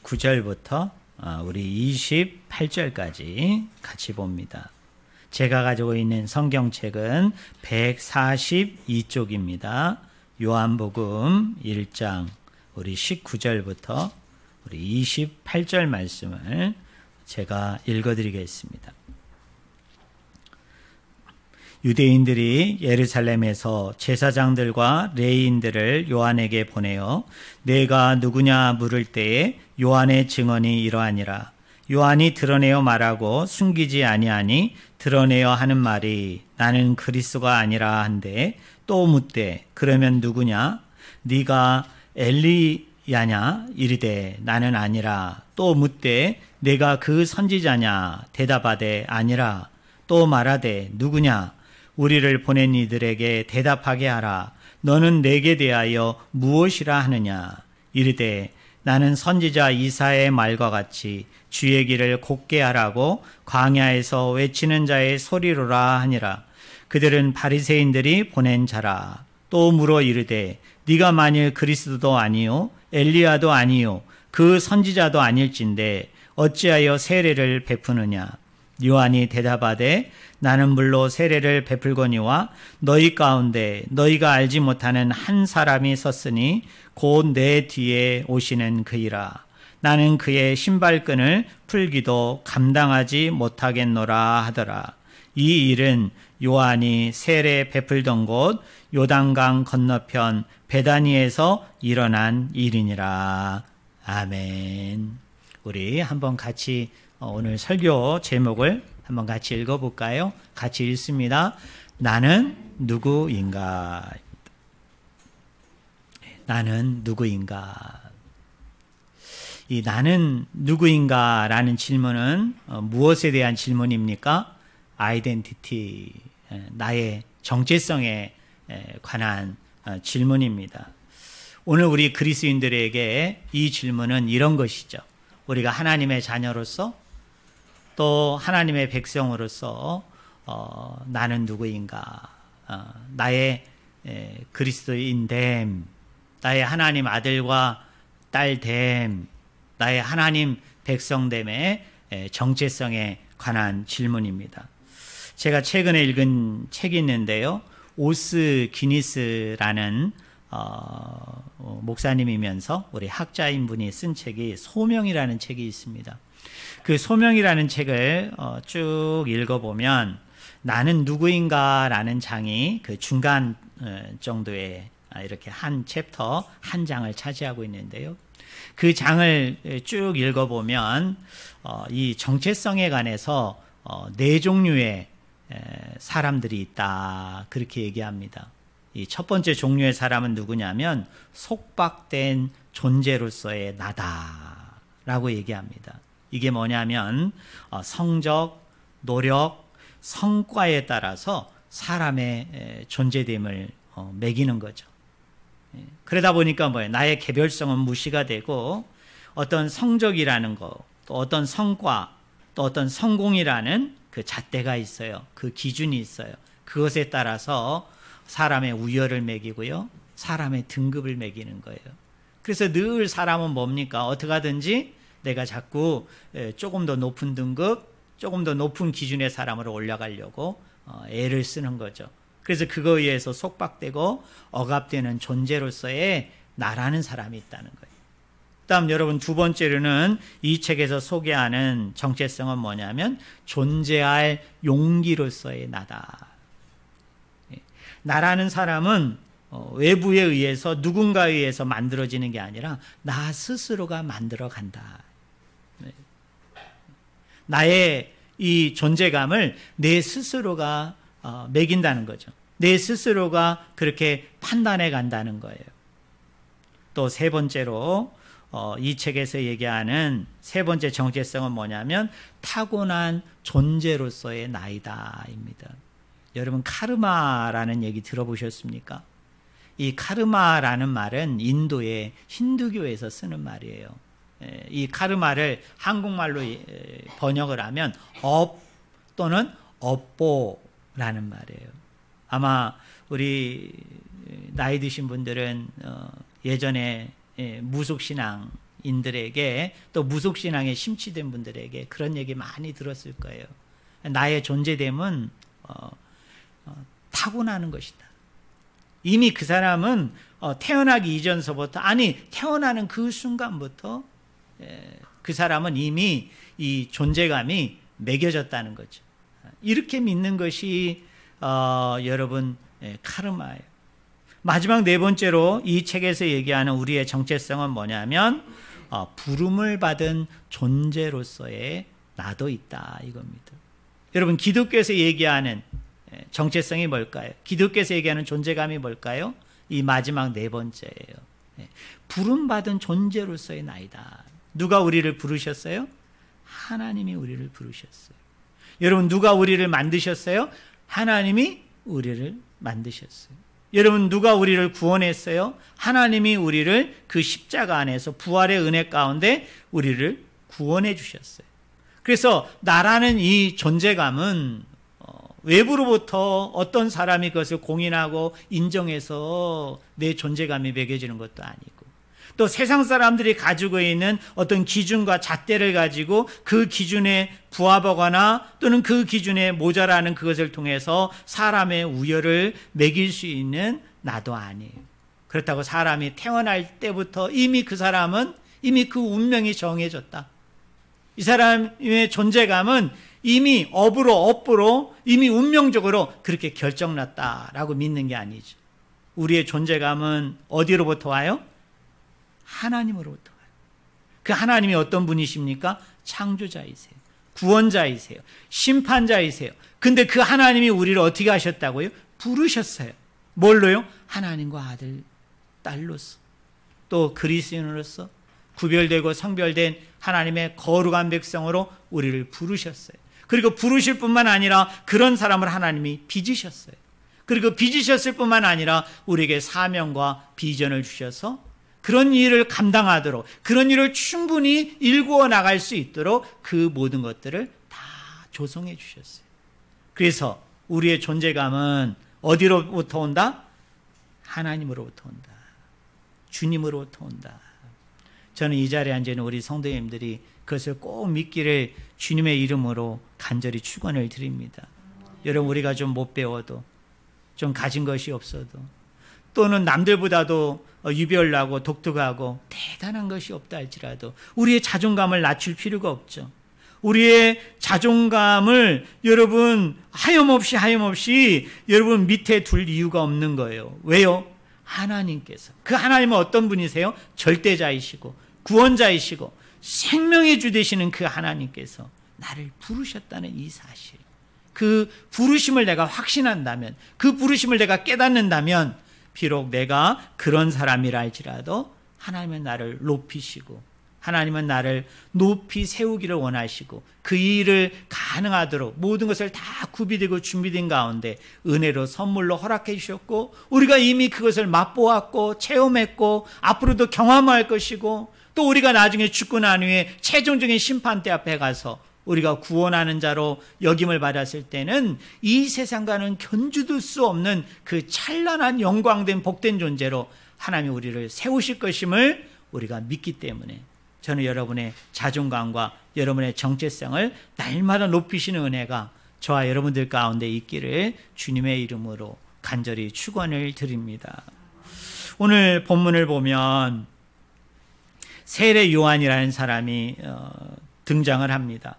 19절부터 우리 28절까지 같이 봅니다. 제가 가지고 있는 성경책은 142쪽입니다. 요한복음 1장 우리 19절부터 우리 28절 말씀을 제가 읽어드리겠습니다. 유대인들이 예루살렘에서 제사장들과 레위인들을 요한에게 보내어 내가 누구냐 물을 때에 요한의 증언이 이러하니라. 요한이 드러내어 말하고 숨기지 아니하니 드러내어 하는 말이 나는 그리스도가 아니라 한데 또 묻되 그러면 누구냐? 네가 엘리야냐? 이르되 나는 아니라. 또 묻되 내가 그 선지자냐? 대답하되 아니라. 또 말하되 누구냐? 우리를 보낸 이들에게 대답하게 하라. 너는 내게 대하여 무엇이라 하느냐? 이르되 나는 선지자 이사야의 말과 같이 주의 길을 곧게 하라고 광야에서 외치는 자의 소리로라 하니라. 그들은 바리새인들이 보낸 자라. 또 물어 이르되 네가 만일 그리스도도 아니요 엘리야도 아니요 그 선지자도 아닐진데 어찌하여 세례를 베푸느냐? 요한이 대답하되 나는 물로 세례를 베풀거니와 너희 가운데 너희가 알지 못하는 한 사람이 섰으니 곧 내 뒤에 오시는 그이라. 나는 그의 신발끈을 풀기도 감당하지 못하겠노라 하더라. 이 일은 요한이 세례 베풀던 곳 요단강 건너편 베다니에서 일어난 일이니라. 아멘. 우리 한번 같이 오늘 설교 제목을 한번 같이 읽어볼까요? 같이 읽습니다. 나는 누구인가? 나는 누구인가? 이 나는 누구인가라는 질문은 무엇에 대한 질문입니까? 아이덴티티, 나의 정체성에 관한 질문입니다. 오늘 우리 그리스도인들에게 이 질문은 이런 것이죠. 우리가 하나님의 자녀로서 또 하나님의 백성으로서 나는 누구인가? 나의 그리스도인됨, 나의 하나님 아들과 딸됨, 나의 하나님 백성됨의 정체성에 관한 질문입니다. 제가 최근에 읽은 책이 있는데요. 오스 기니스라는 목사님이면서 우리 학자인 분이 쓴 책이 소명이라는 책이 있습니다. 그 소명이라는 책을 쭉 읽어보면 나는 누구인가라는 장이 그 중간 정도의 이렇게 한 챕터 한 장을 차지하고 있는데요. 그 장을 쭉 읽어보면 이 정체성에 관해서 네 종류의 사람들이 있다 그렇게 얘기합니다. 이 첫 번째 종류의 사람은 누구냐면 속박된 존재로서의 나다라고 얘기합니다. 이게 뭐냐면 성적, 노력, 성과에 따라서 사람의 존재됨을 매기는 거죠. 그러다 보니까 뭐예요? 나의 개별성은 무시가 되고 어떤 성적이라는 거, 또 어떤 성과, 또 어떤 성공이라는 그 잣대가 있어요. 그 기준이 있어요. 그것에 따라서 사람의 우열을 매기고요. 사람의 등급을 매기는 거예요. 그래서 늘 사람은 뭡니까? 어떻게 하든지 내가 자꾸 조금 더 높은 등급, 조금 더 높은 기준의 사람으로 올라가려고 애를 쓰는 거죠. 그래서 그거에 의해서 속박되고 억압되는 존재로서의 나라는 사람이 있다는 거예요. 다음 여러분 두 번째로는 이 책에서 소개하는 정체성은 뭐냐면 존재할 용기로서의 나다. 나라는 사람은 외부에 의해서 누군가에 의해서 만들어지는 게 아니라 나 스스로가 만들어간다. 나의 이 존재감을 내 스스로가 매긴다는 거죠. 내 스스로가 그렇게 판단해 간다는 거예요. 또 세 번째로 이 책에서 얘기하는 세 번째 정체성은 뭐냐면 타고난 존재로서의 나이다입니다. 여러분 카르마라는 얘기 들어보셨습니까? 이 카르마라는 말은 인도의 힌두교에서 쓰는 말이에요. 이 카르마를 한국말로 번역을 하면 업 또는 업보라는 말이에요. 아마 우리 나이 드신 분들은 예전에 무속신앙 신앙인들에게 또 무속신앙에 심취된 분들에게 그런 얘기 많이 들었을 거예요. 나의 존재됨은 타고나는 것이다. 이미 그 사람은 태어나기 이전서부터, 아니 태어나는 그 순간부터 그 사람은 이미 이 존재감이 매겨졌다는 거죠. 이렇게 믿는 것이 여러분 카르마예요. 마지막 네 번째로 이 책에서 얘기하는 우리의 정체성은 뭐냐면 부름을 받은 존재로서의 나도 있다 이겁니다. 여러분 기독교에서 얘기하는 정체성이 뭘까요? 기독교에서 얘기하는 존재감이 뭘까요? 이 마지막 네 번째예요. 부름받은 존재로서의 나이다. 누가 우리를 부르셨어요? 하나님이 우리를 부르셨어요. 여러분 누가 우리를 만드셨어요? 하나님이 우리를 만드셨어요. 여러분 누가 우리를 구원했어요? 하나님이 우리를 그 십자가 안에서 부활의 은혜 가운데 우리를 구원해 주셨어요. 그래서 나라는 이 존재감은 외부로부터 어떤 사람이 그것을 공인하고 인정해서 내 존재감이 매겨지는 것도 아니고, 또 세상 사람들이 가지고 있는 어떤 기준과 잣대를 가지고 그 기준에 부합하거나 또는 그 기준에 모자라는 그것을 통해서 사람의 우열을 매길 수 있는 나도 아니에요. 그렇다고 사람이 태어날 때부터 이미 그 사람은 이미 그 운명이 정해졌다. 이 사람의 존재감은 이미 업으로 이미 운명적으로 그렇게 결정났다라고 믿는 게 아니죠. 우리의 존재감은 어디로부터 와요? 하나님으로부터 와요. 그 하나님이 어떤 분이십니까? 창조자이세요. 구원자이세요. 심판자이세요. 근데 그 하나님이 우리를 어떻게 하셨다고요? 부르셨어요. 뭘로요? 하나님과 아들, 딸로서, 또 그리스도인으로서 구별되고 성별된 하나님의 거룩한 백성으로 우리를 부르셨어요. 그리고 부르실 뿐만 아니라 그런 사람을 하나님이 빚으셨어요. 그리고 빚으셨을 뿐만 아니라 우리에게 사명과 비전을 주셔서 그런 일을 감당하도록, 그런 일을 충분히 일구어 나갈 수 있도록 그 모든 것들을 다 조성해 주셨어요. 그래서 우리의 존재감은 어디로부터 온다? 하나님으로부터 온다. 주님으로부터 온다. 저는 이 자리에 앉아 있는 우리 성도님들이 그것을 꼭 믿기를 주님의 이름으로 간절히 축원을 드립니다. 여러분 우리가 좀 못 배워도, 좀 가진 것이 없어도, 또는 남들보다도 유별나고 독특하고 대단한 것이 없다 할지라도 우리의 자존감을 낮출 필요가 없죠. 우리의 자존감을 여러분 하염없이 여러분 밑에 둘 이유가 없는 거예요. 왜요? 하나님께서, 그 하나님은 어떤 분이세요? 절대자이시고 구원자이시고 생명의 주 되시는 그 하나님께서 나를 부르셨다는 이 사실, 그 부르심을 내가 확신한다면, 그 부르심을 내가 깨닫는다면 비록 내가 그런 사람이라 할지라도 하나님은 나를 높이시고 하나님은 나를 높이 세우기를 원하시고 그 일을 가능하도록 모든 것을 다 구비되고 준비된 가운데 은혜로 선물로 허락해 주셨고, 우리가 이미 그것을 맛보았고 체험했고 앞으로도 경험할 것이고, 또 우리가 나중에 죽고 난 후에 최종적인 심판대 앞에 가서 우리가 구원하는 자로 역임을 받았을 때는 이 세상과는 견주들 수 없는 그 찬란한 영광된 복된 존재로 하나님이 우리를 세우실 것임을 우리가 믿기 때문에 저는 여러분의 자존감과 여러분의 정체성을 날마다 높이시는 은혜가 저와 여러분들 가운데 있기를 주님의 이름으로 간절히 축원을 드립니다. 오늘 본문을 보면 세례 요한이라는 사람이 등장을 합니다.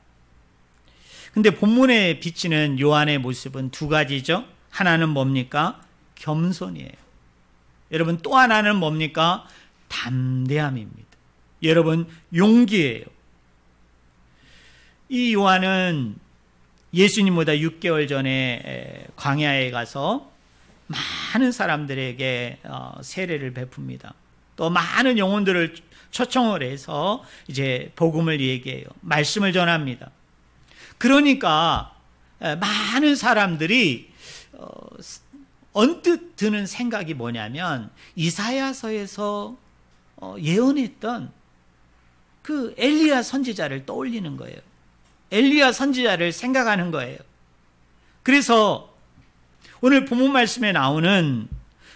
근데 본문에 비치는 요한의 모습은 두 가지죠. 하나는 뭡니까? 겸손이에요. 여러분 또 하나는 뭡니까? 담대함입니다. 여러분 용기예요. 이 요한은 예수님보다 6개월 전에 광야에 가서 많은 사람들에게 세례를 베풉니다. 또 많은 영혼들을 초청을 해서 이제 복음을 얘기해요. 말씀을 전합니다. 그러니까 많은 사람들이 언뜻 드는 생각이 뭐냐면 이사야서에서 예언했던 그 엘리야 선지자를 떠올리는 거예요. 엘리야 선지자를 생각하는 거예요. 그래서 오늘 본문 말씀에 나오는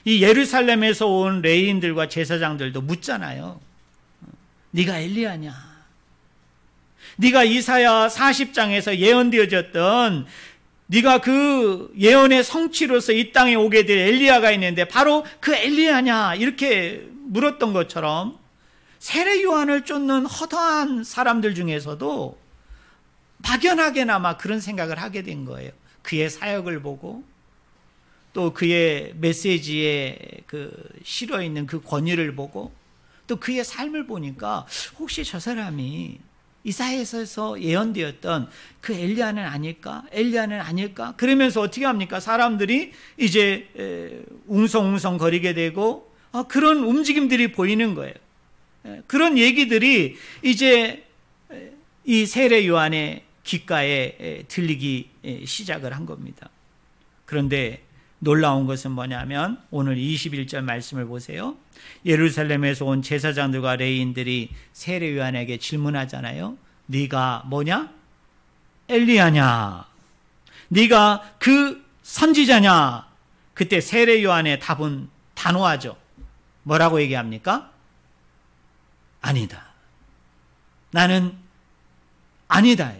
이 예루살렘에서 온 레위인들과 제사장들도 묻잖아요. 네가 엘리야냐? 네가 이사야 40장에서 예언되어졌던 네가 그 예언의 성취로서 이 땅에 오게 될 엘리야가 있는데 바로 그 엘리야냐? 이렇게 물었던 것처럼 세례 요한을 쫓는 허다한 사람들 중에서도 막연하게나마 그런 생각을 하게 된 거예요. 그의 사역을 보고 또 그의 메시지에 실어 있는 그 권위를 보고 또 그의 삶을 보니까 혹시 저 사람이 이사야에서 예언되었던 그 엘리야는 아닐까? 엘리야는 아닐까? 그러면서 어떻게 합니까? 사람들이 이제 웅성웅성 거리게 되고 그런 움직임들이 보이는 거예요. 그런 얘기들이 이제 이 세례 요한의 귓가에 들리기 시작을 한 겁니다. 그런데 놀라운 것은 뭐냐면 오늘 21절 말씀을 보세요. 예루살렘에서 온 제사장들과 레위인들이 세례 요한에게 질문하잖아요. 네가 뭐냐? 엘리야냐? 네가 그 선지자냐? 그때 세례 요한의 답은 단호하죠. 뭐라고 얘기합니까? 아니다. 나는 아니다.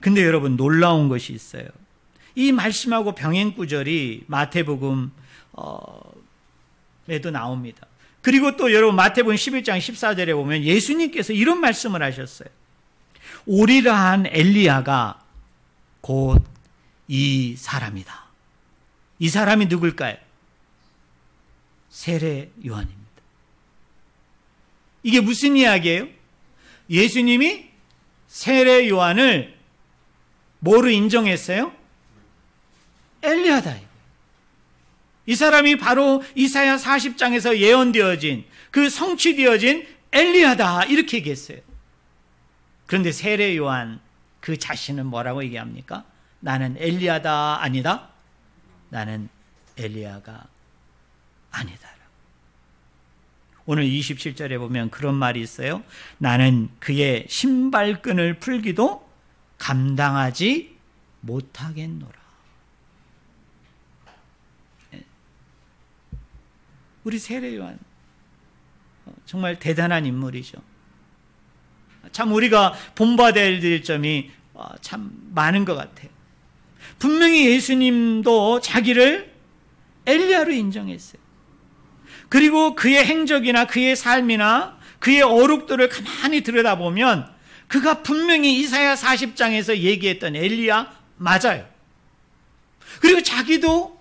근데 여러분 놀라운 것이 있어요. 이 말씀하고 병행구절이 마태복음에도 나옵니다. 그리고 또 여러분 마태복음 11장 14절에 보면 예수님께서 이런 말씀을 하셨어요. 오리라 한 엘리야가 곧 이 사람이다. 이 사람이 누굴까요? 세례 요한입니다. 이게 무슨 이야기예요? 예수님이 세례 요한을 뭐로 인정했어요? 엘리야다. 이 사람이 바로 이사야 40장에서 예언되어진 그 성취되어진 엘리야다 이렇게 얘기했어요. 그런데 세례 요한 그 자신은 뭐라고 얘기합니까? 나는 엘리야다 아니다? 나는 엘리야가 아니다. 오늘 27절에 보면 그런 말이 있어요. 나는 그의 신발끈을 풀기도 감당하지 못하겠노라. 우리 세례 요한 정말 대단한 인물이죠. 참 우리가 본받아야 될 점이 참 많은 것 같아요. 분명히 예수님도 자기를 엘리야로 인정했어요. 그리고 그의 행적이나 그의 삶이나 그의 어록들을 가만히 들여다보면 그가 분명히 이사야 40장에서 얘기했던 엘리야 맞아요. 그리고 자기도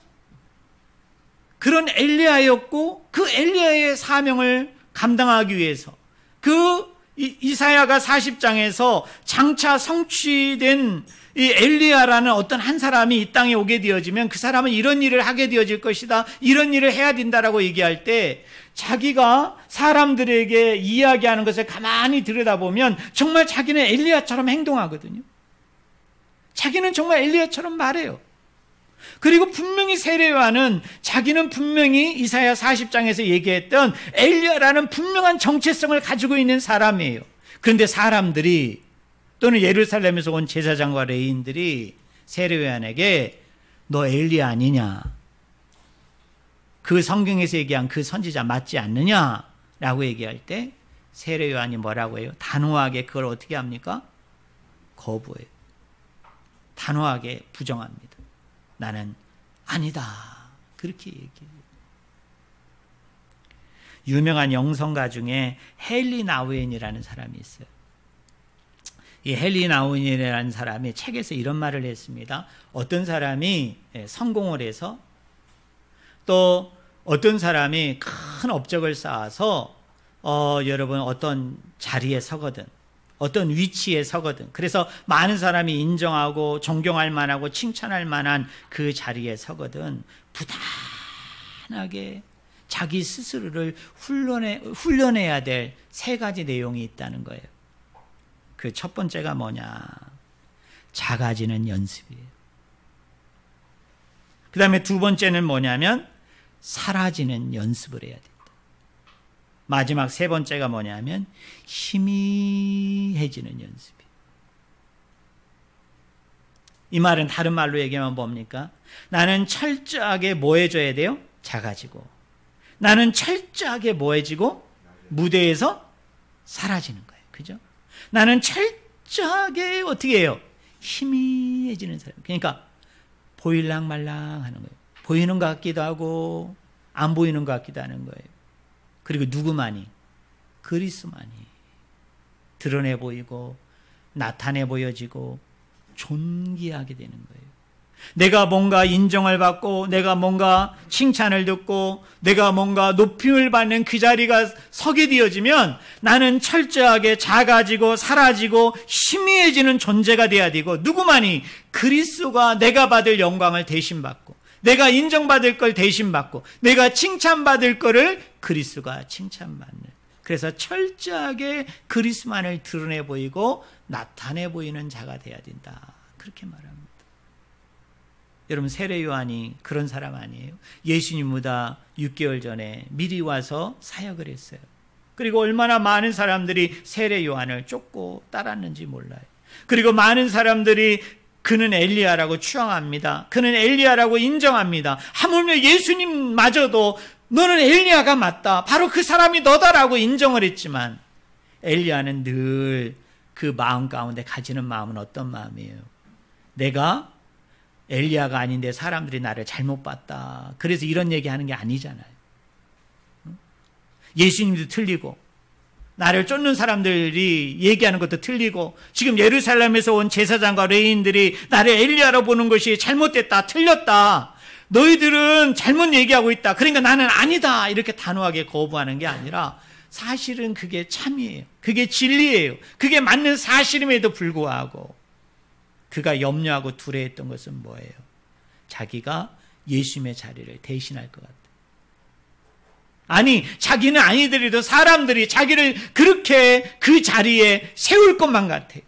그런 엘리야였고 그 엘리야의 사명을 감당하기 위해서 그 이사야가 40장에서 장차 성취된 이 엘리야라는 어떤 한 사람이 이 땅에 오게 되어지면 그 사람은 이런 일을 하게 되어질 것이다. 이런 일을 해야 된다라고 얘기할 때 자기가 사람들에게 이야기하는 것을 가만히 들여다보면 정말 자기는 엘리야처럼 행동하거든요. 자기는 정말 엘리야처럼 말해요. 그리고 분명히 세례 요한은 자기는 분명히 이사야 40장에서 얘기했던 엘리야라는 분명한 정체성을 가지고 있는 사람이에요. 그런데 사람들이 또는 예루살렘에서 온 제사장과 레위인들이 세례 요한에게 너 엘리야 아니냐? 그 성경에서 얘기한 그 선지자 맞지 않느냐? 라고 얘기할 때 세례 요한이 뭐라고 해요? 단호하게 그걸 어떻게 합니까? 거부해요. 단호하게 부정합니다. 나는 아니다. 그렇게 얘기해요. 유명한 영성가 중에 헨리 나우엔이라는 사람이 있어요. 이 헨리 나우엔이라는 사람이 책에서 이런 말을 했습니다. 어떤 사람이 성공을 해서 또 어떤 사람이 큰 업적을 쌓아서 여러분 어떤 자리에 서거든 어떤 위치에 서거든 그래서 많은 사람이 인정하고 존경할 만하고 칭찬할 만한 그 자리에 서거든 부단하게 자기 스스로를 훈련해야 될 3가지 내용이 있다는 거예요. 그 첫 번째가 뭐냐? 작아지는 연습이에요. 그 다음에 2번째는 뭐냐면 사라지는 연습을 해야 된다. 마지막 3번째가 뭐냐면 희미해지는 연습이에요. 이 말은 다른 말로 얘기하면 뭡니까? 나는 철저하게 뭐 해줘야 돼요? 작아지고. 나는 철저하게 뭐 해지고? 무대에서 사라지는 거예요. 그죠? 나는 철저하게 어떻게 해요? 희미해지는 사람. 그러니까 보일랑 말랑 하는 거예요. 보이는 것 같기도 하고 안 보이는 것 같기도 하는 거예요. 그리고 누구만이? 그리스도만이 드러내 보이고 나타내 보여지고 존귀하게 되는 거예요. 내가 뭔가 인정을 받고 내가 뭔가 칭찬을 듣고 내가 뭔가 높임을 받는 그 자리가 서게 되어지면 나는 철저하게 작아지고 사라지고 희미해지는 존재가 돼야 되고, 누구만이? 그리스도가 내가 받을 영광을 대신 받고 내가 인정받을 걸 대신 받고 내가 칭찬받을 거를 그리스도가 칭찬받는, 그래서 철저하게 그리스도만을 드러내 보이고 나타내 보이는 자가 돼야 된다, 그렇게 말합니다. 여러분, 세례 요한이 그런 사람 아니에요? 예수님보다 6개월 전에 미리 와서 사역을 했어요. 그리고 얼마나 많은 사람들이 세례 요한을 쫓고 따랐는지 몰라요. 그리고 많은 사람들이 그는 엘리야라고 추앙합니다. 그는 엘리야라고 인정합니다. 하물며 예수님마저도 너는 엘리야가 맞다, 바로 그 사람이 너다라고 인정을 했지만, 엘리야는 늘 그 마음 가운데 가지는 마음은 어떤 마음이에요? 내가 엘리야가 아닌데 사람들이 나를 잘못 봤다, 그래서 이런 얘기하는 게 아니잖아요. 예수님도 틀리고 나를 쫓는 사람들이 얘기하는 것도 틀리고, 지금 예루살렘에서 온 제사장과 레위인들이 나를 엘리야로 보는 것이 잘못됐다, 틀렸다, 너희들은 잘못 얘기하고 있다, 그러니까 나는 아니다, 이렇게 단호하게 거부하는 게 아니라 사실은 그게 참이에요. 그게 진리예요. 그게 맞는 사실임에도 불구하고 그가 염려하고 두려워했던 것은 뭐예요? 자기가 예수님의 자리를 대신할 것 같아요. 아니, 자기는 아니더라도 사람들이 자기를 그렇게 그 자리에 세울 것만 같아요.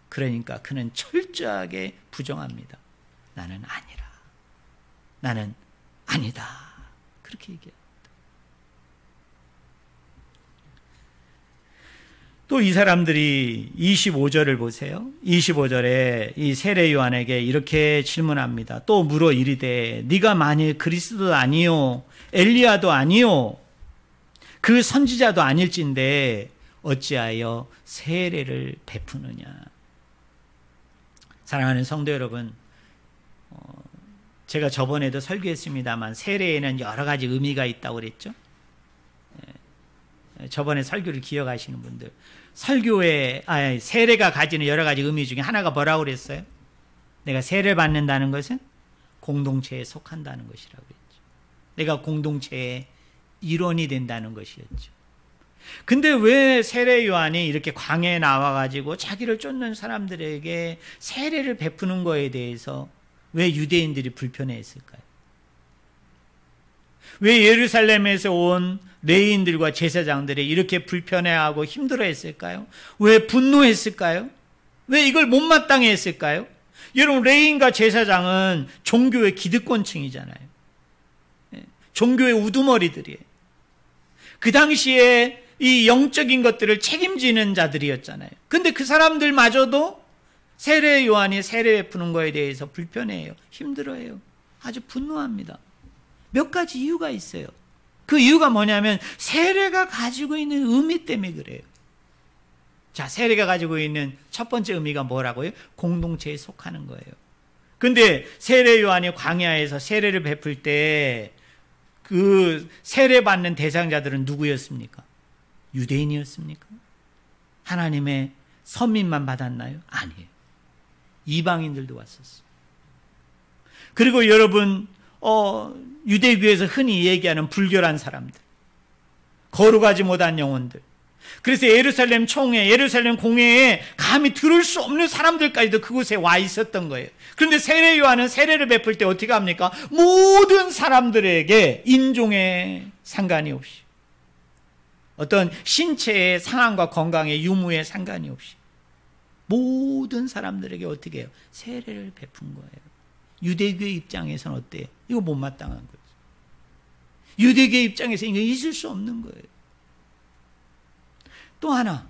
그러니까 그는 철저하게 부정합니다. 나는 아니라, 나는 아니다, 그렇게 얘기해요. 또 이 사람들이 25절을 보세요. 25절에 이 세례 요한에게 이렇게 질문합니다. 또 물어 이르되 네가 만일 그리스도도 아니요 엘리야도 아니요 그 선지자도 아닐진데 어찌하여 세례를 베푸느냐. 사랑하는 성도 여러분, 제가 저번에도 설교했습니다만 세례에는 여러 가지 의미가 있다고 그랬죠. 저번에 설교를 기억하시는 분들, 세례가 가지는 여러 가지 의미 중에 하나가 뭐라고 그랬어요? 내가 세례를 받는다는 것은 공동체에 속한다는 것이라고 했죠. 내가 공동체의 일원이 된다는 것이었죠. 근데 왜 세례 요한이 이렇게 광야에 나와가지고 자기를 쫓는 사람들에게 세례를 베푸는 거에 대해서 왜 유대인들이 불편해했을까요? 왜 예루살렘에서 온 레위인들과 제사장들이 이렇게 불편해하고 힘들어했을까요? 왜 분노했을까요? 왜 이걸 못마땅해 했을까요? 여러분, 레위인과 제사장은 종교의 기득권층이잖아요. 종교의 우두머리들이에요. 그 당시에 이 영적인 것들을 책임지는 자들이었잖아요. 근데 그 사람들마저도 세례 요한이 세례 베푸는 거에 대해서 불편해해요. 힘들어해요. 아주 분노합니다. 몇 가지 이유가 있어요. 그 이유가 뭐냐면 세례가 가지고 있는 의미 때문에 그래요. 자, 세례가 가지고 있는 첫 번째 의미가 뭐라고요? 공동체에 속하는 거예요. 근데 세례 요한이 광야에서 세례를 베풀 때 그 세례 받는 대상자들은 누구였습니까? 유대인이었습니까? 하나님의 선민만 받았나요? 아니에요. 이방인들도 왔었어요. 그리고 여러분, 유대교에서 흔히 얘기하는 불결한 사람들, 거룩하지 못한 영혼들, 그래서 예루살렘 총회, 예루살렘 공회에 감히 들을 수 없는 사람들까지도 그곳에 와 있었던 거예요. 그런데 세례 요한은 세례를 베풀 때 어떻게 합니까? 모든 사람들에게 인종에 상관이 없이, 어떤 신체의 상황과 건강의 유무에 상관이 없이 모든 사람들에게 어떻게 해요? 세례를 베푼 거예요. 유대교의 입장에서는 어때요? 이거 못마땅한 거죠. 유대교의 입장에서 이거 있을 수 없는 거예요. 또 하나,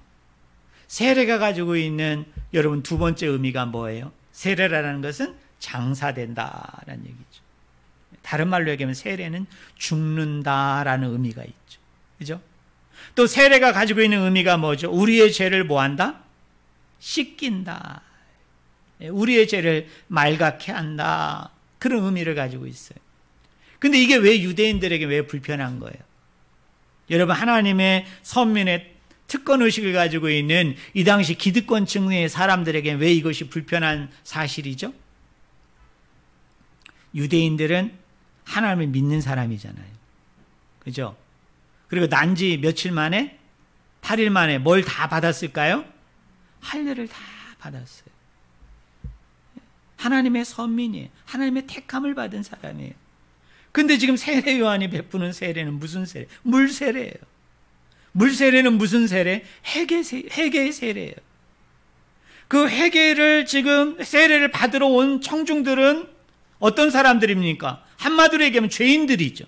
세례가 가지고 있는 여러분 두 번째 의미가 뭐예요? 세례라는 것은 장사된다라는 얘기죠. 다른 말로 얘기하면 세례는 죽는다라는 의미가 있죠. 그죠? 또 세례가 가지고 있는 의미가 뭐죠? 우리의 죄를 뭐한다? 씻긴다. 우리의 죄를 말갛게 한다. 그런 의미를 가지고 있어요. 근데 이게 왜 유대인들에게 왜 불편한 거예요? 여러분, 하나님의 선민의 특권의식을 가지고 있는 이 당시 기득권층의 사람들에게 왜 이것이 불편한 사실이죠? 유대인들은 하나님을 믿는 사람이잖아요. 그죠? 그리고 난지 며칠 만에, 8일 만에 뭘 다 받았을까요? 할례를 다 받았어요. 하나님의 선민이에요. 하나님의 택함을 받은 사람이에요. 근데 지금 세례 요한이 베푸는 세례는 무슨 세례? 물세례예요. 물세례는 무슨 세례? 회개의 세례예요. 그 회개를 지금 세례를 받으러 온 청중들은 어떤 사람들입니까? 한마디로 얘기하면 죄인들이죠.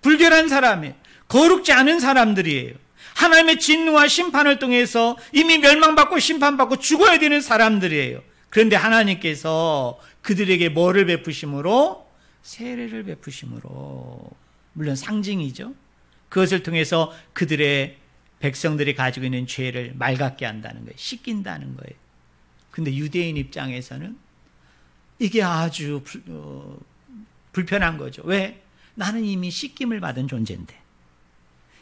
불결한 사람이에요. 거룩지 않은 사람들이에요. 하나님의 진노와 심판을 통해서 이미 멸망받고 심판받고 죽어야 되는 사람들이에요. 그런데 하나님께서 그들에게 뭐를 베푸심으로? 세례를 베푸심으로. 물론 상징이죠. 그것을 통해서 그들의 백성들이 가지고 있는 죄를 맑게 한다는 거예요. 씻긴다는 거예요. 근데 유대인 입장에서는 이게 아주 불편한 거죠. 왜? 나는 이미 씻김을 받은 존재인데,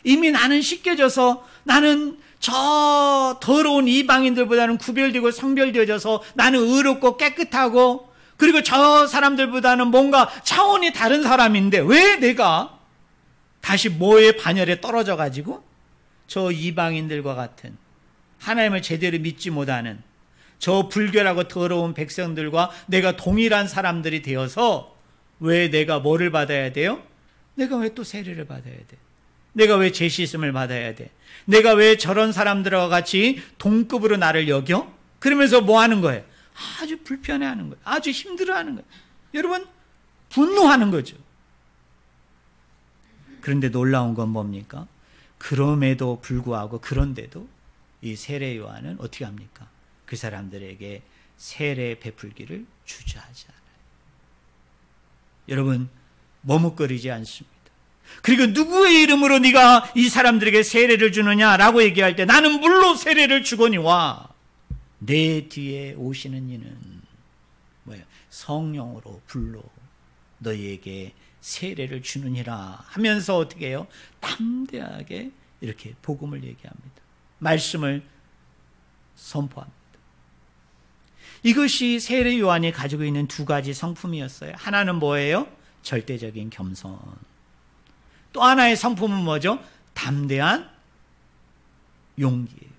이미 나는 씻겨져서, 나는 저 더러운 이방인들보다는 구별되고 성별되어져서 나는 의롭고 깨끗하고, 그리고 저 사람들보다는 뭔가 차원이 다른 사람인데 왜 내가 다시 뭐의 반열에 떨어져 가지고 저 이방인들과 같은, 하나님을 제대로 믿지 못하는 저 불결하고 더러운 백성들과 내가 동일한 사람들이 되어서 왜 내가 뭐를 받아야 돼요? 내가 왜 또 세례를 받아야 돼? 내가 왜 죄 씻음을 받아야 돼? 내가 왜 저런 사람들과 같이 동급으로 나를 여겨? 그러면서 뭐 하는 거예요? 아주 불편해하는 거예요. 아주 힘들어하는 거예요. 여러분, 분노하는 거죠. 그런데 놀라운 건 뭡니까? 그럼에도 불구하고, 그런데도 이 세례 요한은 어떻게 합니까? 그 사람들에게 세례 베풀기를 주저하지 않아요. 여러분, 머뭇거리지 않습니다. 그리고 누구의 이름으로 네가 이 사람들에게 세례를 주느냐라고 얘기할 때, 나는 물로 세례를 주거니와 내 뒤에 오시는 이는 뭐예요? 성령으로 불로 너희에게 세례를 주느니라 하면서 어떻게 해요? 담대하게 이렇게 복음을 얘기합니다. 말씀을 선포합니다. 이것이 세례 요한이 가지고 있는 두 가지 성품이었어요. 하나는 뭐예요? 절대적인 겸손. 또 하나의 성품은 뭐죠? 담대한 용기예요.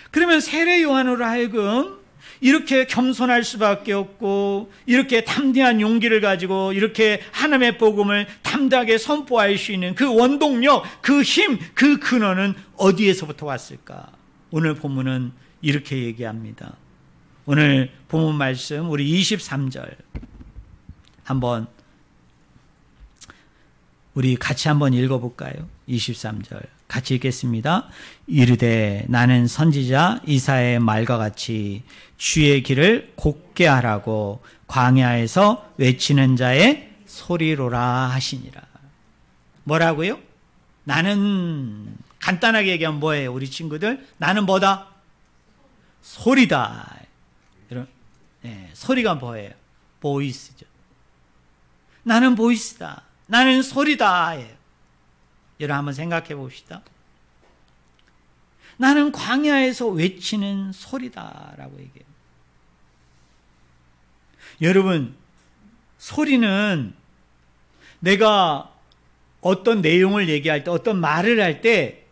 그러면 세례 요한으로 하여금 이렇게 겸손할 수밖에 없고, 이렇게 담대한 용기를 가지고 이렇게 하나님의 복음을 담대하게 선포할 수 있는 그 원동력, 그 힘, 그 근원은 어디에서부터 왔을까? 오늘 본문은 이렇게 얘기합니다. 오늘 본문 말씀 우리 23절 한번 우리 같이 한번 읽어볼까요? 23절 같이 읽겠습니다. 이르되 나는 선지자 이사야의 말과 같이 주의 길을 곧게 하라고 광야에서 외치는 자의 소리로라 하시니라. 뭐라고요? 나는, 간단하게 얘기하면 뭐예요? 우리 친구들, 나는 뭐다? 소리다. 네, 소리가 뭐예요? 보이스죠. 나는 보이스다. 나는 소리다. 여러분 한번 생각해 봅시다. 나는 광야에서 외치는 소리다라고 얘기해요. 여러분, 소리는 내가 어떤 내용을 얘기할 때, 어떤 말을 할 때,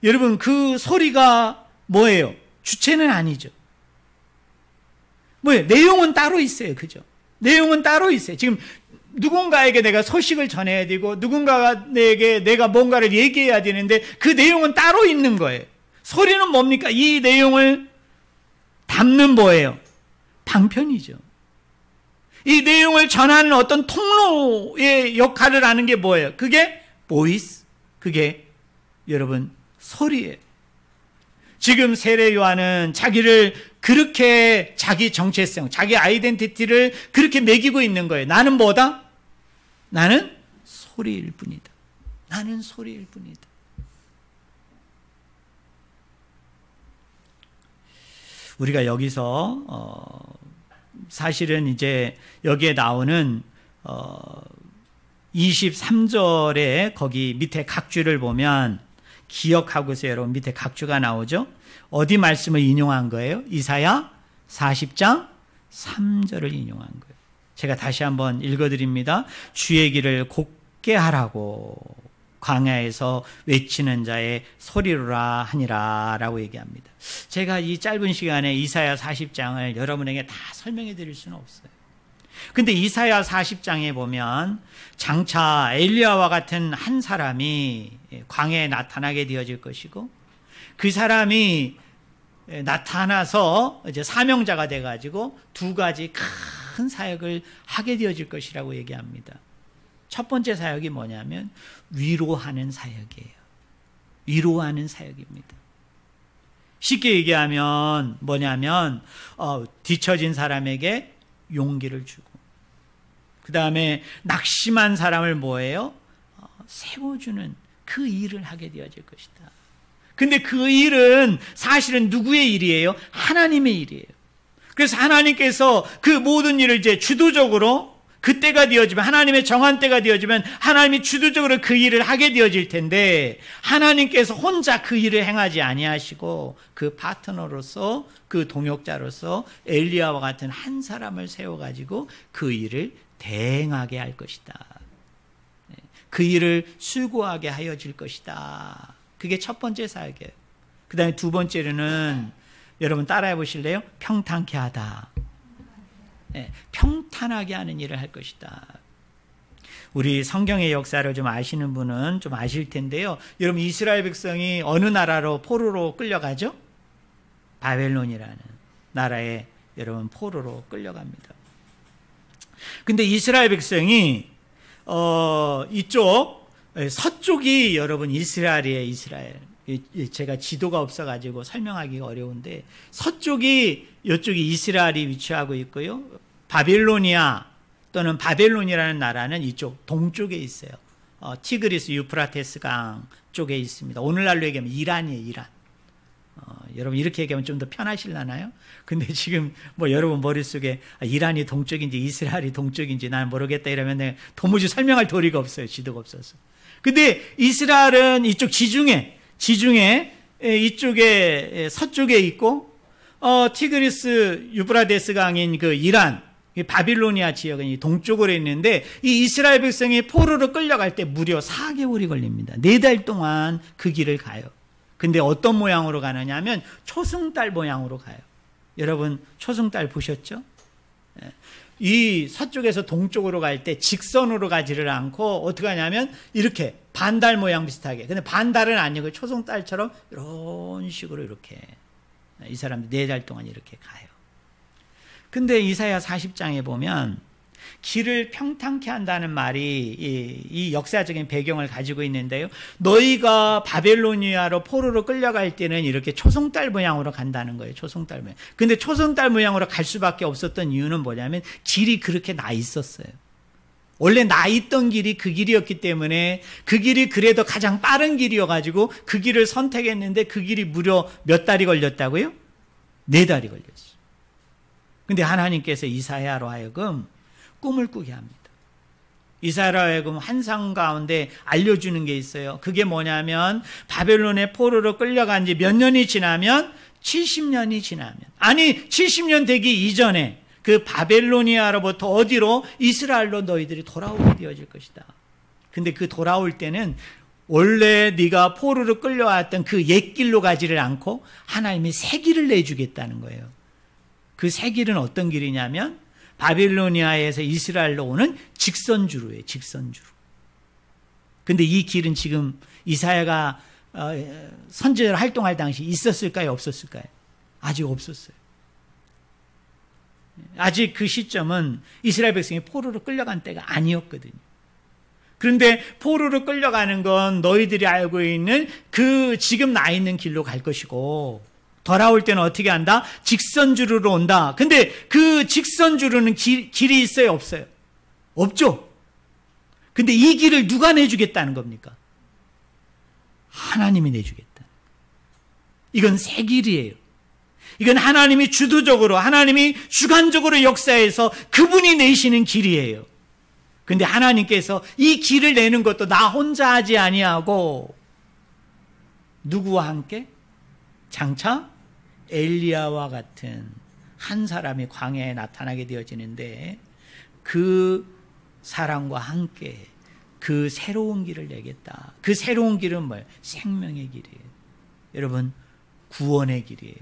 여러분 그 소리가 뭐예요? 주체는 아니죠. 뭐예요? 내용은 따로 있어요. 그죠? 내용은 따로 있어요. 지금 누군가에게 내가 소식을 전해야 되고, 누군가에게 내가 뭔가를 얘기해야 되는데 그 내용은 따로 있는 거예요. 소리는 뭡니까? 이 내용을 담는 뭐예요? 방편이죠. 이 내용을 전하는 어떤 통로의 역할을 하는 게 뭐예요? 그게 보이스, 그게 여러분 소리예요. 지금 세례 요한은 자기를 그렇게, 자기 정체성, 자기 아이덴티티를 그렇게 매기고 있는 거예요. 나는 뭐다? 나는 소리일 뿐이다. 나는 소리일 뿐이다. 우리가 여기서 사실은 이제 여기에 나오는 23절에 거기 밑에 각주를 보면 기억하고서 여러분 밑에 각주가 나오죠. 어디 말씀을 인용한 거예요? 이사야 40장 3절을 인용한 거예요. 제가 다시 한번 읽어드립니다. 주의 길을 곧게 하라고 광야에서 외치는 자의 소리로라 하니라 라고 얘기합니다. 제가 이 짧은 시간에 이사야 40장을 여러분에게 다 설명해 드릴 수는 없어요. 근데 이사야 40장에 보면 장차 엘리야와 같은 한 사람이 광야에 나타나게 되어질 것이고, 그 사람이 나타나서 이제 사명자가 돼가지고 두 가지 큰 사역을 하게 되어질 것이라고 얘기합니다. 첫 번째 사역이 뭐냐면 위로하는 사역이에요. 위로하는 사역입니다. 쉽게 얘기하면 뭐냐면 뒤처진 사람에게 용기를 주고, 그 다음에 낙심한 사람을 뭐예요? 세워주는 그 일을 하게 되어질 것이다. 근데 그 일은 사실은 누구의 일이에요? 하나님의 일이에요. 그래서 하나님께서 그 모든 일을 이제 주도적으로 그때가 되어지면, 하나님의 정한 때가 되어지면 하나님이 주도적으로 그 일을 하게 되어질 텐데, 하나님께서 혼자 그 일을 행하지 아니하시고 그 파트너로서, 그 동역자로서 엘리야와 같은 한 사람을 세워가지고 그 일을 대행하게 할 것이다. 그 일을 수고하게 하여 줄 것이다. 그게 첫 번째 사역이에요. 그 다음에 두 번째로는 여러분 따라해 보실래요? 평탄케 하다. 평탄하게 하는 일을 할 것이다. 우리 성경의 역사를 좀 아시는 분은 좀 아실 텐데요. 여러분 이스라엘 백성이 어느 나라로 포로로 끌려가죠? 바벨론이라는 나라에 여러분 포로로 끌려갑니다. 근데 이스라엘 백성이 이쪽 서쪽이 여러분 이스라엘이에요. 이스라엘. 제가 지도가 없어가지고 설명하기가 어려운데, 서쪽이 이쪽이 이스라엘이 위치하고 있고요. 바빌로니아 또는 바벨론이라는 나라는 이쪽 동쪽에 있어요. 티그리스 유프라테스 강 쪽에 있습니다. 오늘날로 얘기하면 이란이에요. 이란. 여러분 이렇게 얘기하면 좀 더 편하실라나요? 근데 지금 뭐 여러분 머릿속에 이란이 동쪽인지 이스라엘이 동쪽인지 난 모르겠다 이러면 내가 도무지 설명할 도리가 없어요. 지도가 없어서. 근데 이스라엘은 이쪽 지중해 이쪽에 서쪽에 있고, 티그리스 유브라데스 강인 그 이란, 바빌로니아 지역은 동쪽으로 있는데, 이 이스라엘 백성이 포로로 끌려갈 때 무려 4개월이 걸립니다. 4달 동안 그 길을 가요. 근데 어떤 모양으로 가느냐 하면 초승달 모양으로 가요. 여러분 초승달 보셨죠? 이 서쪽에서 동쪽으로 갈 때 직선으로 가지를 않고 어떻게 하냐면 이렇게 반달 모양 비슷하게. 근데 반달은 아니고 초승달처럼 이런 식으로 이렇게 이 사람들 4달 동안 이렇게 가요. 근데 이사야 40장에 보면 길을 평탄케 한다는 말이 이 역사적인 배경을 가지고 있는데요. 너희가 바벨로니아로 포로로 끌려갈 때는 이렇게 초승달 모양으로 간다는 거예요. 초승달 모양. 근데 초승달 모양으로 갈 수밖에 없었던 이유는 뭐냐면 길이 그렇게 나 있었어요. 원래 나 있던 길이 그 길이었기 때문에 그 길이 그래도 가장 빠른 길이어가지고 그 길을 선택했는데 그 길이 무려 몇 달이 걸렸다고요? 4달이 걸렸어요. 근데 하나님께서 이사야로 하여금 꿈을 꾸게 합니다. 이사야로 하여금 환상 가운데 알려주는 게 있어요. 그게 뭐냐면 바벨론의 포로로 끌려간 지 몇 년이 지나면 70년이 지나면, 아니 70년 되기 이전에 그 바벨로니아로부터 어디로? 이스라엘로 너희들이 돌아오게 되어질 것이다. 근데 그 돌아올 때는 원래 네가 포로로 끌려왔던 그 옛 길로 가지를 않고 하나님이 새 길을 내주겠다는 거예요. 그 새 길은 어떤 길이냐면 바빌로니아에서 이스라엘로 오는 직선주로예요. 직선주로. 근데 이 길은 지금 이사야가 선지자로 활동할 당시 있었을까요? 없었을까요? 아직 없었어요. 아직 그 시점은 이스라엘 백성이 포로로 끌려간 때가 아니었거든요. 그런데 포로로 끌려가는 건 너희들이 알고 있는 그 지금 나 있는 길로 갈 것이고, 돌아올 때는 어떻게 한다? 직선주로로 온다. 근데 그 직선주로는 길이 있어요? 없어요? 없죠. 근데 이 길을 누가 내주겠다는 겁니까? 하나님이 내주겠다. 이건 새 길이에요. 이건 하나님이 주도적으로, 하나님이 주관적으로 역사해서 그분이 내시는 길이에요. 근데 하나님께서 이 길을 내는 것도 나 혼자 하지 아니하고 누구와 함께? 장차 엘리야와 같은 한 사람이 광야에 나타나게 되어지는데 그 사람과 함께 그 새로운 길을 내겠다. 그 새로운 길은 뭐예요? 생명의 길이에요. 여러분, 구원의 길이에요.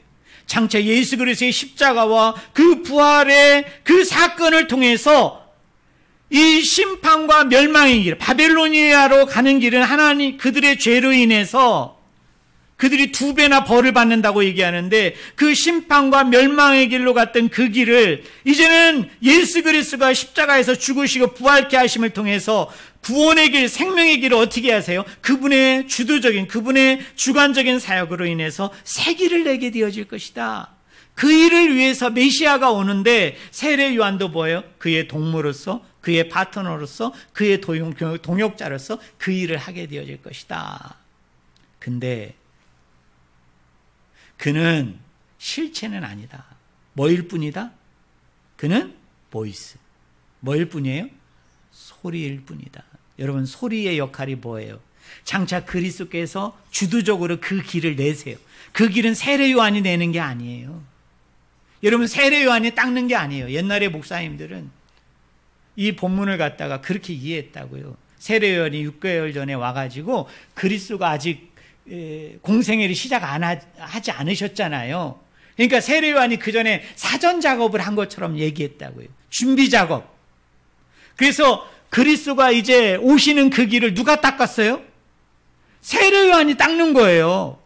장차 예수 그리스도의 십자가와 그 부활의 그 사건을 통해서 이 심판과 멸망의 길, 바벨로니아로 가는 길은 하나님 그들의 죄로 인해서 그들이 2배나 벌을 받는다고 얘기하는데 그 심판과 멸망의 길로 갔던 그 길을 이제는 예수 그리스도가 십자가에서 죽으시고 부활케 하심을 통해서 구원의 길, 생명의 길을 어떻게 하세요? 그분의 주도적인, 그분의 주관적인 사역으로 인해서 새 길을 내게 되어질 것이다. 그 일을 위해서 메시아가 오는데 세례 요한도 뭐예요? 그의 동무로서, 그의 파트너로서, 그의 동역자로서 그 일을 하게 되어질 것이다. 근데 그는 실체는 아니다. 뭐일 뿐이다? 그는 보이스. 뭐일 뿐이에요? 소리일 뿐이다. 여러분, 소리의 역할이 뭐예요? 장차 그리스도께서 주도적으로 그 길을 내세요. 그 길은 세례 요한이 내는 게 아니에요. 여러분, 세례 요한이 닦는 게 아니에요. 옛날에 목사님들은 이 본문을 갖다가 그렇게 이해했다고요. 세례 요한이 6개월 전에 와가지고 그리스도가 아직 공생애를 시작 하지 않으셨잖아요. 그러니까 세례 요한이 그 전에 사전 작업을 한 것처럼 얘기했다고요. 준비 작업. 그래서 그리스도가 이제 오시는 그 길을 누가 닦았어요? 세례 요한이 닦는 거예요.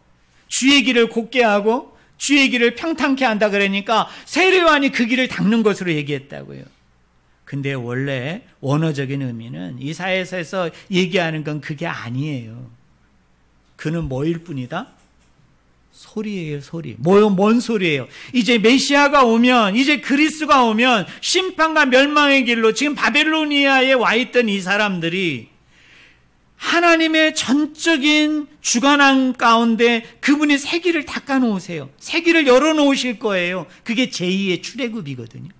주의 길을 곧게 하고 주의 길을 평탄케 한다 그러니까 세례 요한이 그 길을 닦는 것으로 얘기했다고요. 근데 원래 원어적인 의미는 이사야서에서 얘기하는 건 그게 아니에요. 그는 뭐일 뿐이다? 소리예요, 소리. 뭔 소리예요? 이제 메시아가 오면, 이제 그리스도가 오면 심판과 멸망의 길로 지금 바벨로니아에 와 있던 이 사람들이 하나님의 전적인 주관함 가운데 그분이 새 길을 닦아 놓으세요. 새 길을 열어 놓으실 거예요. 그게 제2의 출애굽이거든요.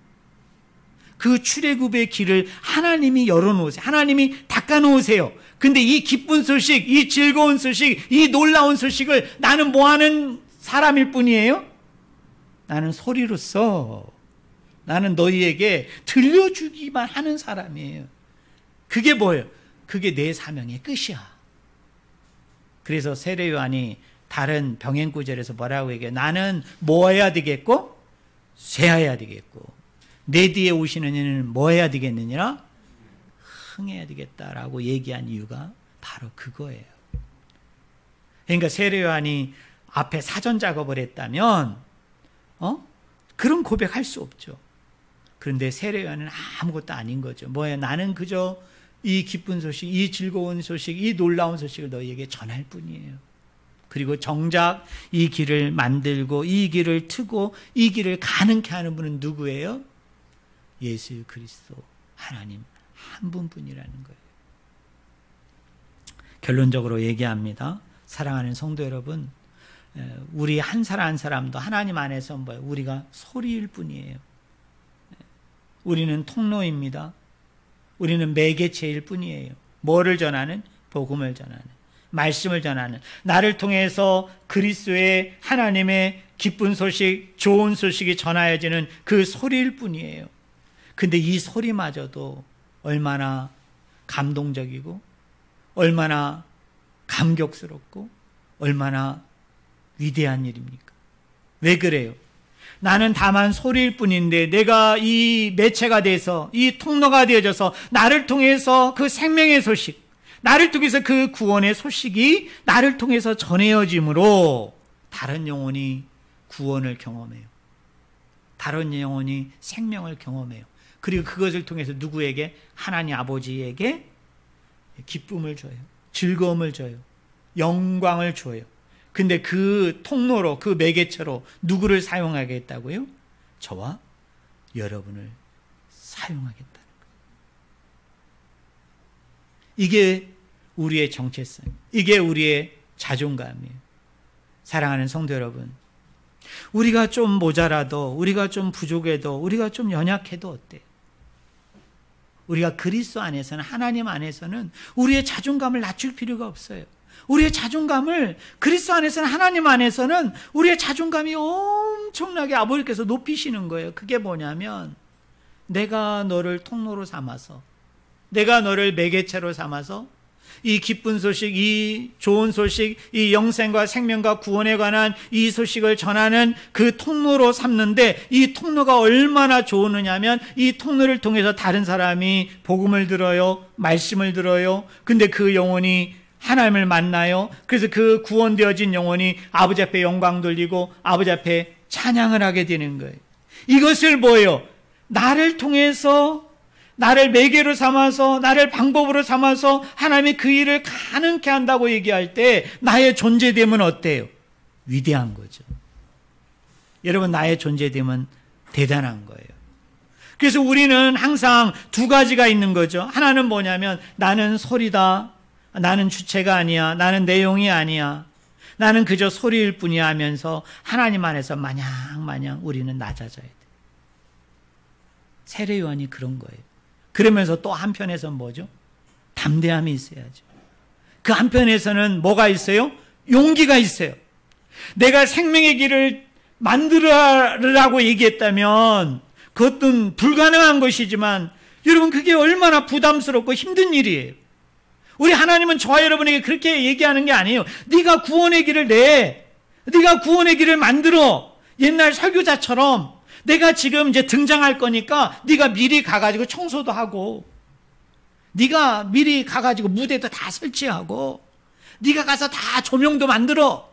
그 출애굽의 길을 하나님이 열어 놓으세요. 하나님이 닦아 놓으세요. 근데 이 기쁜 소식, 이 즐거운 소식, 이 놀라운 소식을 나는 뭐 하는 사람일 뿐이에요? 나는 소리로서 나는 너희에게 들려주기만 하는 사람이에요. 그게 뭐예요? 그게 내 사명의 끝이야. 그래서 세례 요한이 다른 병행 구절에서 뭐라고 얘기해요? 나는 뭐 해야 되겠고? 쇠해야 되겠고 내 뒤에 오시는 이는 뭐 해야 되겠느냐? 흥해야 되겠다라고 얘기한 이유가 바로 그거예요. 그러니까 세례 요한이 앞에 사전 작업을 했다면 그런 고백할 수 없죠. 그런데 세례 요한은 아무것도 아닌 거죠. 뭐예요? 나는 그저 이 기쁜 소식, 이 즐거운 소식, 이 놀라운 소식을 너희에게 전할 뿐이에요. 그리고 정작 이 길을 만들고 이 길을 트고 이 길을 가능케 하는 분은 누구예요? 예수 그리스도 하나님 한 분뿐이라는 거예요. 결론적으로 얘기합니다. 사랑하는 성도 여러분, 우리 한 사람 한 사람도 하나님 안에서 뭐예요? 우리가 소리일 뿐이에요. 우리는 통로입니다. 우리는 매개체일 뿐이에요. 뭐를 전하는? 복음을 전하는, 말씀을 전하는, 나를 통해서 그리스도의 하나님의 기쁜 소식, 좋은 소식이 전하여지는 그 소리일 뿐이에요. 근데 이 소리마저도 얼마나 감동적이고 얼마나 감격스럽고 얼마나 위대한 일입니까? 왜 그래요? 나는 다만 소리일 뿐인데 내가 이 매체가 돼서 이 통로가 되어져서 나를 통해서 그 생명의 소식, 나를 통해서 그 구원의 소식이 나를 통해서 전해져짐으로 다른 영혼이 구원을 경험해요. 다른 영혼이 생명을 경험해요. 그리고 그것을 통해서 누구에게? 하나님 아버지에게 기쁨을 줘요. 즐거움을 줘요. 영광을 줘요. 근데 그 통로로, 그 매개체로 누구를 사용하겠다고요? 저와 여러분을 사용하겠다는 거예요. 이게 우리의 정체성, 이게 우리의 자존감이에요. 사랑하는 성도 여러분, 우리가 좀 모자라도, 우리가 좀 부족해도, 우리가 좀 연약해도 어때요? 우리가 그리스도 안에서는, 하나님 안에서는 우리의 자존감을 낮출 필요가 없어요. 우리의 자존감을, 그리스도 안에서는, 하나님 안에서는 우리의 자존감이 엄청나게 아버지께서 높이시는 거예요. 그게 뭐냐면, 내가 너를 통로로 삼아서, 내가 너를 매개체로 삼아서 이 기쁜 소식, 이 좋은 소식, 이 영생과 생명과 구원에 관한 이 소식을 전하는 그 통로로 삼는데, 이 통로가 얼마나 좋으냐면, 이 통로를 통해서 다른 사람이 복음을 들어요, 말씀을 들어요. 근데 그 영혼이 하나님을 만나요. 그래서 그 구원되어진 영혼이 아버지 앞에 영광 돌리고 아버지 앞에 찬양을 하게 되는 거예요. 이것을 뭐예요? 나를 통해서, 나를 매개로 삼아서, 나를 방법으로 삼아서 하나님이 그 일을 가능케 한다고 얘기할 때 나의 존재됨은 어때요? 위대한 거죠. 여러분, 나의 존재됨은 대단한 거예요. 그래서 우리는 항상 두 가지가 있는 거죠. 하나는 뭐냐면, 나는 소리다, 나는 주체가 아니야, 나는 내용이 아니야, 나는 그저 소리일 뿐이야 하면서 하나님 안에서 마냥 우리는 낮아져야 돼. 세례 요한이 그런 거예요. 그러면서 또 한편에서는 뭐죠? 담대함이 있어야죠. 그 한편에서는 뭐가 있어요? 용기가 있어요. 내가 생명의 길을 만들으라고 얘기했다면 그것은 불가능한 것이지만, 여러분, 그게 얼마나 부담스럽고 힘든 일이에요. 우리 하나님은 저와 여러분에게 그렇게 얘기하는 게 아니에요. 네가 구원의 길을 내, 네가 구원의 길을 만들어. 옛날 설교자처럼 내가 지금 이제 등장할 거니까 네가 미리 가가지고 청소도 하고, 네가 미리 가가지고 무대도 다 설치하고, 네가 가서 다 조명도 만들어,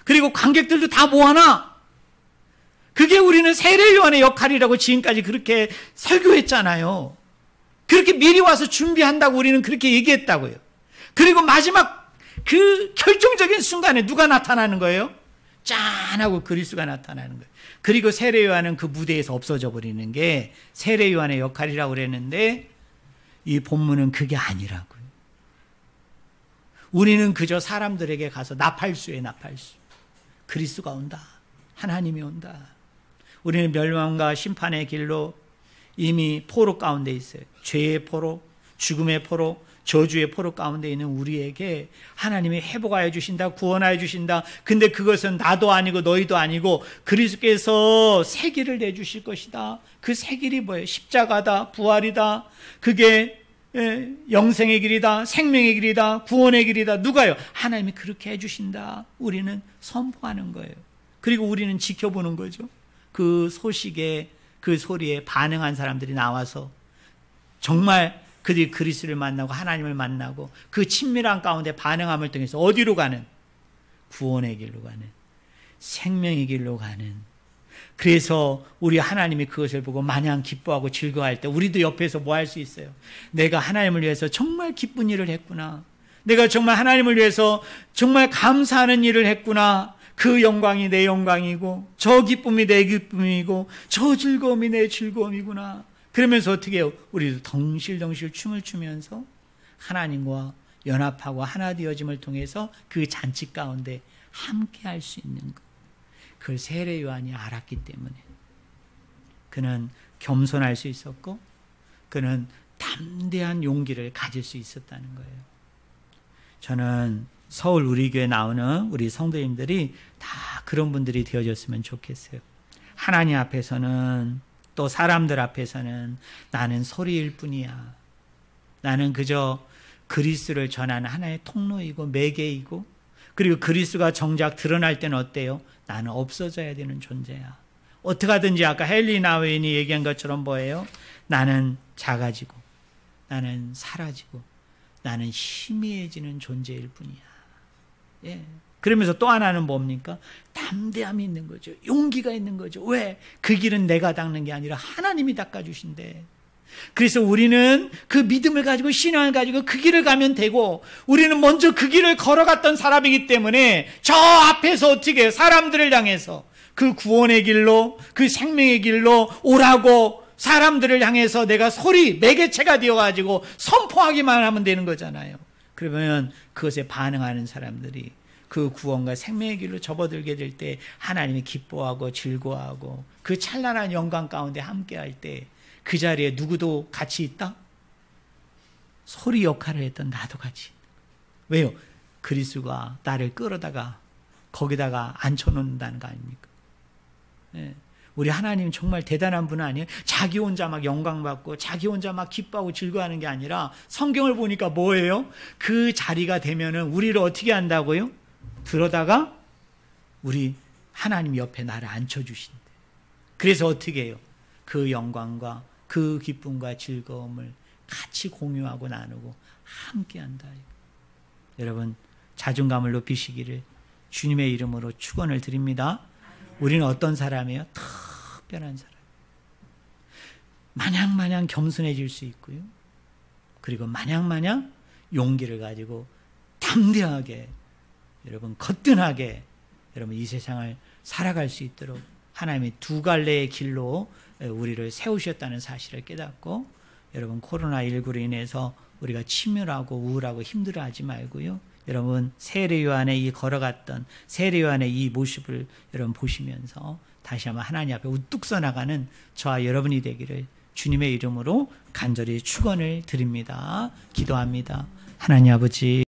그리고 관객들도 다 모아놔. 그게 우리는 세례 요한의 역할이라고 지금까지 그렇게 설교했잖아요. 그렇게 미리 와서 준비한다고 우리는 그렇게 얘기했다고요. 그리고 마지막 그 결정적인 순간에 누가 나타나는 거예요? 짠하고 그리스도가 나타나는 거예요. 그리고 세례 요한은 그 무대에서 없어져 버리는 게 세례 요한의 역할이라고 그랬는데, 이 본문은 그게 아니라고요. 우리는 그저 사람들에게 가서 나팔수에 나팔수, 그리스도가 온다, 하나님이 온다. 우리는 멸망과 심판의 길로 이미 포로 가운데 있어요. 죄의 포로, 죽음의 포로, 저주의 포로 가운데 있는 우리에게 하나님이 회복하여 주신다, 구원하여 주신다. 근데 그것은 나도 아니고 너희도 아니고 그리스도께서 새 길을 내주실 것이다. 그 새 길이 뭐예요? 십자가다, 부활이다. 그게 영생의 길이다, 생명의 길이다, 구원의 길이다. 누가요? 하나님이 그렇게 해주신다. 우리는 선포하는 거예요. 그리고 우리는 지켜보는 거죠. 그 소식에, 그 소리에 반응한 사람들이 나와서 정말 그들이 그리스도를 만나고 하나님을 만나고 그 친밀한 가운데 반응함을 통해서 어디로 가는? 구원의 길로 가는, 생명의 길로 가는. 그래서 우리 하나님이 그것을 보고 마냥 기뻐하고 즐거워할 때 우리도 옆에서 뭐 할 수 있어요? 내가 하나님을 위해서 정말 기쁜 일을 했구나, 내가 정말 하나님을 위해서 정말 감사하는 일을 했구나. 그 영광이 내 영광이고, 저 기쁨이 내 기쁨이고, 저 즐거움이 내 즐거움이구나. 그러면서 어떻게 해요? 우리도 덩실덩실 춤을 추면서 하나님과 연합하고 하나 되어짐을 통해서 그 잔치 가운데 함께 할 수 있는 것. 그걸 세례 요한이 알았기 때문에 그는 겸손할 수 있었고, 그는 담대한 용기를 가질 수 있었다는 거예요. 저는 서울 우리 교회 나오는 우리 성도님들이 다 그런 분들이 되어졌으면 좋겠어요. 하나님 앞에서는, 또 사람들 앞에서는 나는 소리일 뿐이야, 나는 그저 그리스도를 전하는 하나의 통로이고 매개이고, 그리고 그리스도가 정작 드러날 때는 어때요? 나는 없어져야 되는 존재야. 어떻게 하든지 아까 헨리 나우인이 얘기한 것처럼 뭐예요? 나는 작아지고, 나는 사라지고, 나는 희미해지는 존재일 뿐이야. 예. 그러면서 또 하나는 뭡니까? 담대함이 있는 거죠. 용기가 있는 거죠. 왜? 그 길은 내가 닦는 게 아니라 하나님이 닦아주신대. 그래서 우리는 그 믿음을 가지고, 신앙을 가지고 그 길을 가면 되고, 우리는 먼저 그 길을 걸어갔던 사람이기 때문에 저 앞에서 어떻게 해요? 사람들을 향해서 그 구원의 길로, 그 생명의 길로 오라고 사람들을 향해서 내가 소리, 매개체가 되어가지고 선포하기만 하면 되는 거잖아요. 그러면 그것에 반응하는 사람들이 그 구원과 생명의 길로 접어들게 될 때 하나님이 기뻐하고 즐거워하고 그 찬란한 영광 가운데 함께할 때 그 자리에 누구도 같이 있다? 소리 역할을 했던 나도 같이 있다. 왜요? 그리스도가 나를 끌어다가 거기다가 앉혀놓는다는 거 아닙니까? 예. 우리 하나님 정말 대단한 분 아니에요? 자기 혼자 막 영광받고 자기 혼자 막 기뻐하고 즐거워하는 게 아니라 성경을 보니까 뭐예요? 그 자리가 되면은 우리를 어떻게 한다고요? 들어다가 우리 하나님 옆에 나를 앉혀주신대. 그래서 어떻게 해요? 그 영광과 그 기쁨과 즐거움을 같이 공유하고 나누고 함께한다. 여러분 자존감을 높이시기를 주님의 이름으로 축원을 드립니다. 우리는 어떤 사람이에요? 특별한 사람. 마냥 겸손해질 수 있고요. 그리고 마냥 용기를 가지고 담대하게 여러분 거뜬하게 여러분 이 세상을 살아갈 수 있도록 하나님이 두 갈래의 길로 우리를 세우셨다는 사실을 깨닫고 여러분 코로나19로 인해서 우리가 치밀하고 우울하고 힘들어하지 말고요. 여러분 세례 요한의 이 걸어갔던 세례 요한의 이 모습을 여러분 보시면서 다시 한번 하나님 앞에 우뚝 서 나가는 저와 여러분이 되기를 주님의 이름으로 간절히 축원을 드립니다. 기도합니다. 하나님 아버지